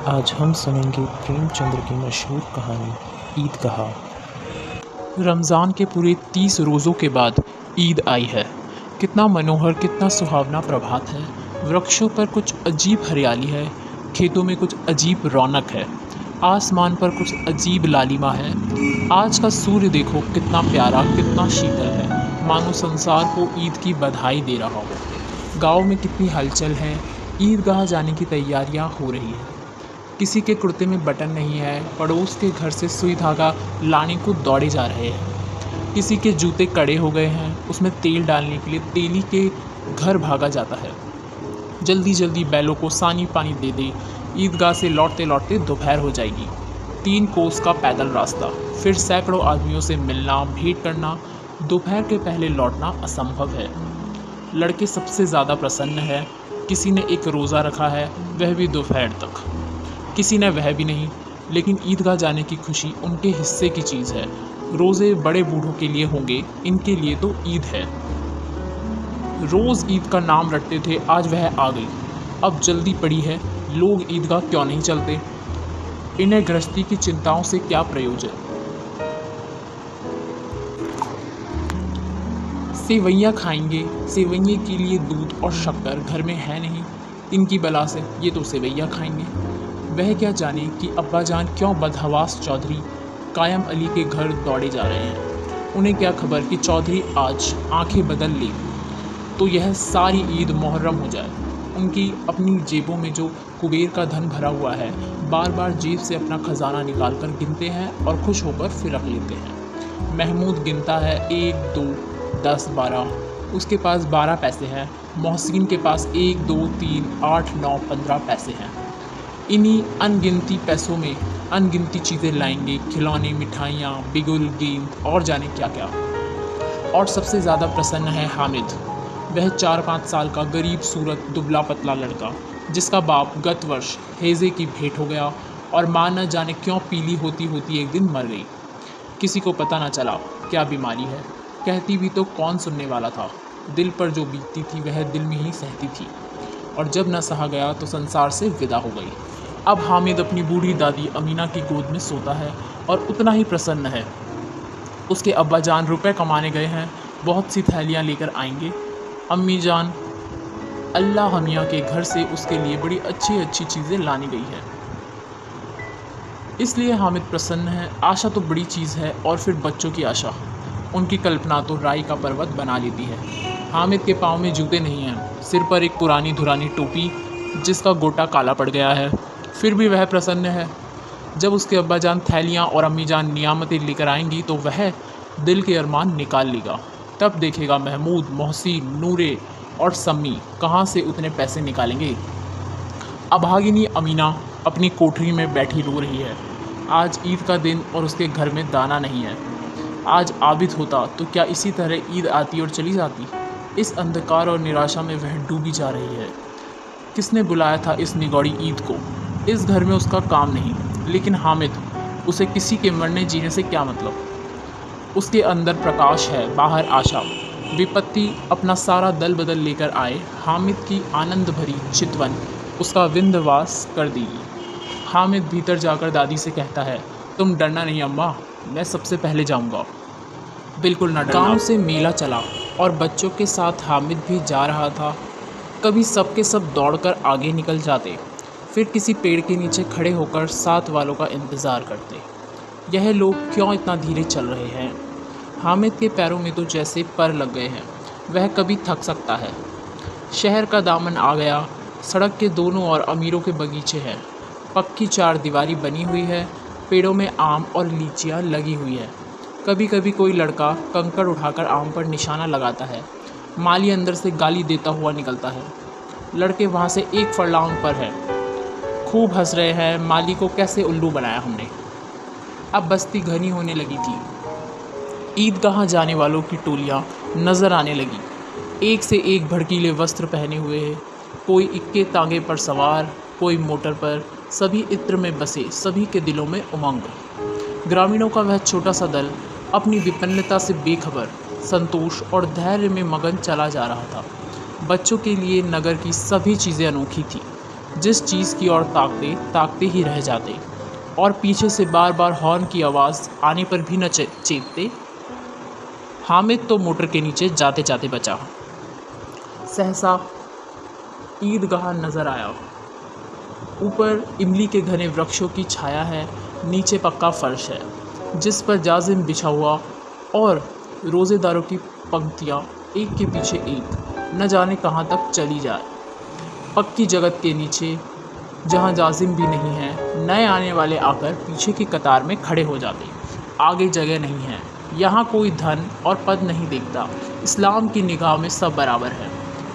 आज हम सुनेंगे प्रेमचंद्र की मशहूर कहानी ईदगाह। रमज़ान के पूरे 30 रोज़ों के बाद ईद आई है। कितना मनोहर, कितना सुहावना प्रभात है। वृक्षों पर कुछ अजीब हरियाली है, खेतों में कुछ अजीब रौनक है, आसमान पर कुछ अजीब लालिमा है। आज का सूर्य देखो कितना प्यारा, कितना शीतल है, मानो संसार को ईद की बधाई दे रहा हो। गाँव में कितनी हलचल है, ईदगाह जाने की तैयारियां हो रही है। किसी के कुर्ते में बटन नहीं है, पड़ोस के घर से सुई धागा लाने को दौड़े जा रहे हैं। किसी के जूते कड़े हो गए हैं, उसमें तेल डालने के लिए तेली के घर भागा जाता है। जल्दी जल्दी बैलों को सानी पानी दे दे, ईदगाह से लौटते लौटते दोपहर हो जाएगी। 3 कोस का पैदल रास्ता, फिर सैकड़ों आदमियों से मिलना, भेंट करना। दोपहर के पहले लौटना असंभव है। लड़के सबसे ज़्यादा प्रसन्न है। किसी ने एक रोज़ा रखा है, वह भी दोपहर तक। किसी ने वह भी नहीं, लेकिन ईदगाह जाने की खुशी उनके हिस्से की चीज़ है। रोज़े बड़े बूढ़ों के लिए होंगे, इनके लिए तो ईद है। रोज़ ईद का नाम रटते थे, आज वह आ गई। अब जल्दी पड़ी है, लोग ईदगाह क्यों नहीं चलते? इन्हें गृहस्थी की चिंताओं से क्या प्रयोजन? सेवैयाँ खाएंगे, सेवैये के लिए दूध और शक्कर घर में है नहीं। इनकी बला से ये तो सेवैयाँ खाएंगे। वह क्या जाने कि अब्बाजान क्यों बदहवास चौधरी कायम अली के घर दौड़े जा रहे हैं। उन्हें क्या खबर कि चौधरी आज आंखें बदल ले तो यह सारी ईद मुहर्रम हो जाए। उनकी अपनी जेबों में जो कुबेर का धन भरा हुआ है, बार बार जेब से अपना खजाना निकाल कर गिनते हैं और खुश होकर फिर रख लेते हैं। महमूद गिनता है 1 2 10 12, उसके पास 12 पैसे हैं। मोहसिन के पास 1 2 3 8 9 15 पैसे हैं। इन्हीं अनगिनती पैसों में अनगिनती चीज़ें लाएंगे, खिलौने, मिठाइयाँ, बिगुल, गेंद और जाने क्या क्या। और सबसे ज़्यादा प्रसन्न है हामिद, वह 4-5 साल का गरीब सूरत दुबला पतला लड़का, जिसका बाप गत वर्ष हैज़े की भेंट हो गया और माँ न जाने क्यों पीली होती होती एक दिन मर गई। किसी को पता न चला क्या बीमारी है, कहती भी तो कौन सुनने वाला था। दिल पर जो बीतती थी वह दिल में ही सहती थी, और जब न सहा गया तो संसार से विदा हो गई। अब हामिद अपनी बूढ़ी दादी अमीना की गोद में सोता है और उतना ही प्रसन्न है। उसके अब्बा जान रुपए कमाने गए हैं, बहुत सी थैलियाँ लेकर आएंगे। अम्मी जान अल्लाह हमिया के घर से उसके लिए बड़ी अच्छी अच्छी चीज़ें लानी गई है, इसलिए हामिद प्रसन्न है। आशा तो बड़ी चीज़ है, और फिर बच्चों की आशा, उनकी कल्पना तो राई का पर्वत बना लेती है। हामिद के पाँव में जूते नहीं हैं, सिर पर एक पुरानी धुरानी टोपी जिसका गोटा काला पड़ गया है, फिर भी वह प्रसन्न है। जब उसके अब्बा जान थैलियाँ और अम्मी जान नियामतें लेकर आएंगी तो वह दिल के अरमान निकाल लेगा। तब देखेगा महमूद, मोहसिन, नूरे और सम्मी कहाँ से उतने पैसे निकालेंगे। अभागिनी अमीना अपनी कोठरी में बैठी रो रही है। आज ईद का दिन और उसके घर में दाना नहीं है। आज आबिद होता तो क्या इसी तरह ईद आती और चली जाती? इस अंधकार और निराशा में वह डूबी जा रही है। किसने बुलाया था इस निगौड़ी ईद को? इस घर में उसका काम नहीं, लेकिन हामिद, उसे किसी के मरने जीने से क्या मतलब? उसके अंदर प्रकाश है, बाहर आशा। विपत्ति अपना सारा दल बदल लेकर आए, हामिद की आनंद भरी चितवन उसका विंध्यवास कर देगी। हामिद भीतर जाकर दादी से कहता है, तुम डरना नहीं अम्मा, मैं सबसे पहले जाऊंगा। बिल्कुल न डरना। गांव से मेला चला और बच्चों के साथ हामिद भी जा रहा था। कभी सब के सब दौड़कर आगे निकल जाते, फिर किसी पेड़ के नीचे खड़े होकर साथ वालों का इंतज़ार करते। यह लोग क्यों इतना धीरे चल रहे हैं? हामिद के पैरों में तो जैसे पर लग गए हैं, वह कभी थक सकता है। शहर का दामन आ गया, सड़क के दोनों ओर अमीरों के बगीचे हैं, पक्की 4 दीवारी बनी हुई है, पेड़ों में आम और लीचियाँ लगी हुई है। कभी कभी कोई लड़का कंकड़ उठाकर आम पर निशाना लगाता है, माली अंदर से गाली देता हुआ निकलता है। लड़के वहाँ से 1 फरलांग पर है, खूब हंस रहे हैं, माली को कैसे उल्लू बनाया हमने। अब बस्ती घनी होने लगी थी। ईदगाह जाने वालों की टोलियाँ नज़र आने लगी, एक से एक भड़कीले वस्त्र पहने हुए है। कोई इक्के तांगे पर सवार, कोई मोटर पर, सभी इत्र में बसे, सभी के दिलों में उमंग। ग्रामीणों का वह छोटा सा दल अपनी विपन्नता से बेखबर, संतोष और धैर्य में मगन चला जा रहा था। बच्चों के लिए नगर की सभी चीज़ें अनोखी थी। जिस चीज़ की ओर ताकते ताकते ही रह जाते, और पीछे से बार बार हॉर्न की आवाज़ आने पर भी न चेतते। हामिद तो मोटर के नीचे जाते जाते बचा। सहसा ईदगाह नज़र आया। ऊपर इमली के घने वृक्षों की छाया है, नीचे पक्का फर्श है जिस पर जाजिम बिछा हुआ, और रोज़ेदारों की पंक्तियाँ एक के पीछे एक न जाने कहाँ तक चली जाए। पक्की जगत के नीचे जहाँ जाजिम भी नहीं है, नए आने वाले आकर पीछे की कतार में खड़े हो जाते। आगे जगह नहीं है। यहाँ कोई धन और पद नहीं देखता। इस्लाम की निगाह में सब बराबर है।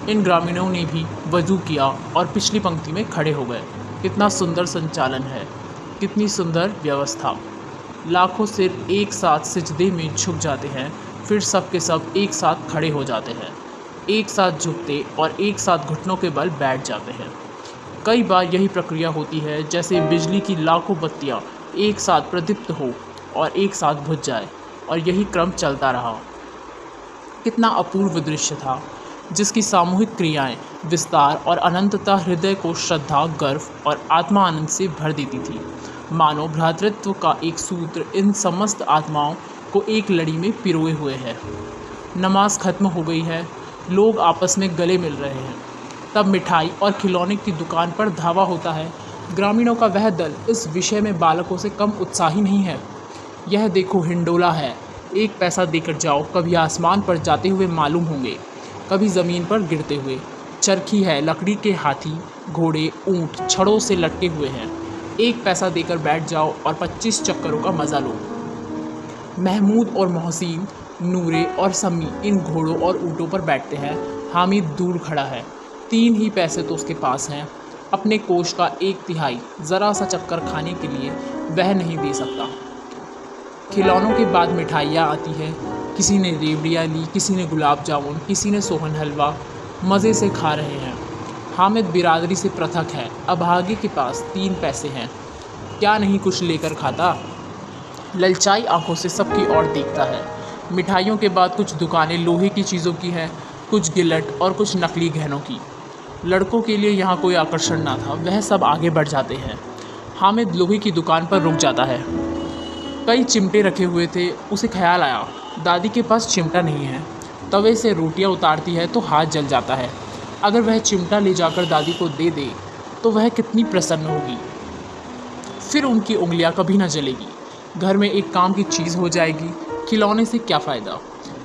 इन ग्रामीणों ने भी वजू किया और पिछली पंक्ति में खड़े हो गए। कितना सुंदर संचालन है, कितनी सुंदर व्यवस्था। लाखों सिर एक साथ सिजदे में झुक जाते हैं, फिर सब के सब एक साथ खड़े हो जाते हैं, एक साथ झुकते और एक साथ घुटनों के बल बैठ जाते हैं। कई बार यही प्रक्रिया होती है, जैसे बिजली की लाखों बत्तियां एक साथ प्रदीप्त हो और एक साथ बुझ जाए, और यही क्रम चलता रहा। कितना अपूर्व दृश्य था, जिसकी सामूहिक क्रियाएं, विस्तार और अनंतता हृदय को श्रद्धा, गर्व और आत्मा आनंद से भर देती थी। मानो भ्रातृत्व का एक सूत्र इन समस्त आत्माओं को एक लड़ी में पिरोए हुए है। नमाज खत्म हो गई है, लोग आपस में गले मिल रहे हैं। तब मिठाई और खिलौने की दुकान पर धावा होता है। ग्रामीणों का वह दल इस विषय में बालकों से कम उत्साही नहीं है। यह देखो हिंडोला है, 1 पैसा देकर जाओ, कभी आसमान पर जाते हुए मालूम होंगे, कभी ज़मीन पर गिरते हुए। चरखी है, लकड़ी के हाथी, घोड़े, ऊँट छड़ों से लटके हुए हैं। 1 पैसा देकर बैठ जाओ और 25 चक्करों का मज़ा लो। महमूद और मोहसिन, नूरे और सम्मी इन घोड़ों और ऊँटों पर बैठते हैं। हामिद दूर खड़ा है। 3 ही पैसे तो उसके पास हैं। अपने कोष का 1/3 ज़रा सा चक्कर खाने के लिए वह नहीं दे सकता। खिलौनों के बाद मिठाइयाँ आती हैं। किसी ने रेवड़ियाँ ली, किसी ने गुलाब जामुन, किसी ने सोहन हलवा। मज़े से खा रहे हैं। हामिद बिरादरी से पृथक है। अभागे के पास 3 पैसे हैं, क्या नहीं कुछ लेकर खाता। ललचाई आंखों से सबकी ओर देखता है। मिठाइयों के बाद कुछ दुकानें लोहे की चीज़ों की हैं, कुछ गिलट और कुछ नकली गहनों की। लड़कों के लिए यहाँ कोई आकर्षण ना था, वह सब आगे बढ़ जाते हैं। हामिद लोहे की दुकान पर रुक जाता है। कई चिमटे रखे हुए थे। उसे ख्याल आया, दादी के पास चिमटा नहीं है। तवे से रोटियां उतारती है तो हाथ जल जाता है। अगर वह चिमटा ले जाकर दादी को दे दे तो वह कितनी प्रसन्न होगी। फिर उनकी उंगलियां कभी ना जलेगी। घर में एक काम की चीज़ हो जाएगी। खिलौने से क्या फ़ायदा,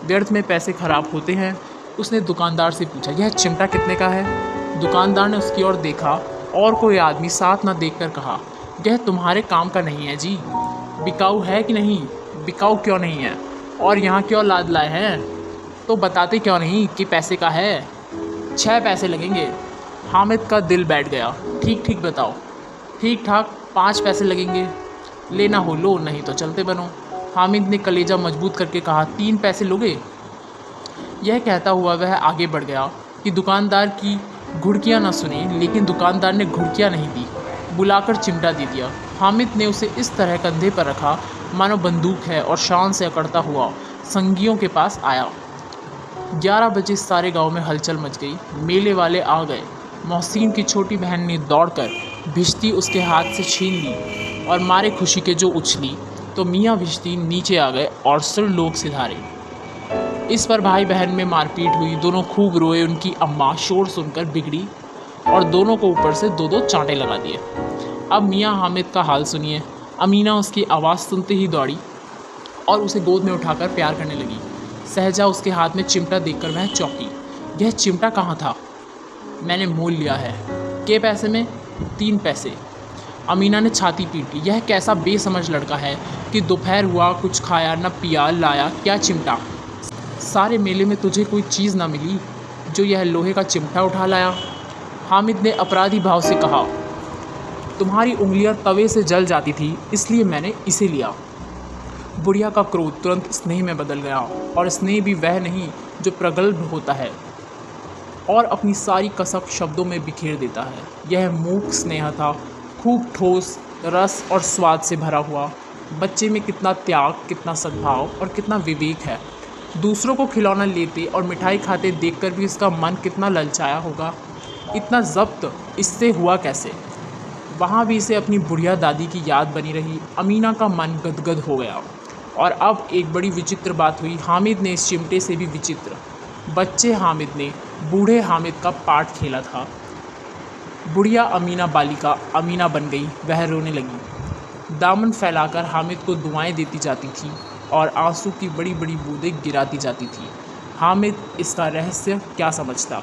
व्यर्थ में पैसे खराब होते हैं। उसने दुकानदार से पूछा, यह चिमटा कितने का है? दुकानदार ने उसकी ओर देखा और कोई आदमी साथ न देखकर कहा, यह तुम्हारे काम का नहीं है जी। बिकाऊ है कि नहीं? बिकाऊ क्यों नहीं है? और यहाँ क्यों लाद लाए हैं? तो बताते क्यों नहीं कि पैसे का है? 6 पैसे लगेंगे। हामिद का दिल बैठ गया। ठीक ठीक बताओ। ठीक ठाक 5 पैसे लगेंगे। लेना हो लो, नहीं तो चलते बनो। हामिद ने कलेजा मजबूत करके कहा, 3 पैसे लोगे? यह कहता हुआ वह आगे बढ़ गया कि दुकानदार की घुड़कियाँ न सुने, लेकिन दुकानदार ने घुड़कियाँ नहीं दी, बुलाकर चिमटा दे दिया। हामिद ने उसे इस तरह कंधे पर रखा मानो बंदूक है, और शान से अकड़ता हुआ संगियों के पास आया। 11 बजे सारे गांव में हलचल मच गई। मेले वाले आ गए। मोहसिन की छोटी बहन ने दौड़कर भिश्ती उसके हाथ से छीन ली और मारे खुशी के जो उछली तो मियाँ भिश्ती नीचे आ गए और सिर लोग सिधारे। इस पर भाई बहन में मारपीट हुई। दोनों खूब रोए। उनकी अम्मा शोर सुनकर बिगड़ी और दोनों को ऊपर से 2-2 चांटे लगा दिए। अब मियाँ हामिद का हाल सुनिए। अमीना उसकी आवाज़ सुनते ही दौड़ी और उसे गोद में उठाकर प्यार करने लगी। सहजा उसके हाथ में चिमटा देखकर वह चौंकी। यह चिमटा कहाँ था? मैंने मोल लिया है। के पैसे में? 3 पैसे। अमीना ने छाती पीट ली। यह कैसा बेसमझ लड़का है कि दोपहर हुआ, कुछ खाया न पिया, लाया क्या चिमटा? सारे मेले में तुझे कोई चीज़ ना मिली जो यह लोहे का चिमटा उठा लाया? हामिद ने अपराधी भाव से कहा, तुम्हारी उंगलियां तवे से जल जाती थी, इसलिए मैंने इसे लिया। बुढ़िया का क्रोध तुरंत स्नेह में बदल गया, और स्नेह भी वह नहीं जो प्रगल्भ होता है और अपनी सारी कसक शब्दों में बिखेर देता है। यह मूक स्नेह था, खूब ठोस, रस और स्वाद से भरा हुआ। बच्चे में कितना त्याग, कितना सद्भाव और कितना विवेक है। दूसरों को खिलौना लेते और मिठाई खाते देखकर भी उसका मन कितना ललचाया होगा। इतना ज़ब्त इससे हुआ कैसे। वहाँ भी इसे अपनी बुढ़िया दादी की याद बनी रही। अमीना का मन गदगद हो गया। और अब एक बड़ी विचित्र बात हुई। हामिद ने इस चिमटे से भी विचित्र। बच्चे हामिद ने बूढ़े हामिद का पार्ट खेला था। बुढ़िया अमीना बालिका अमीना बन गई। वह रोने लगी, दामन फैलाकर हामिद को दुआएं देती जाती थी और आंसू की बड़ी बड़ी बूंदें गिराती जाती थी। हामिद इसका रहस्य क्या समझता।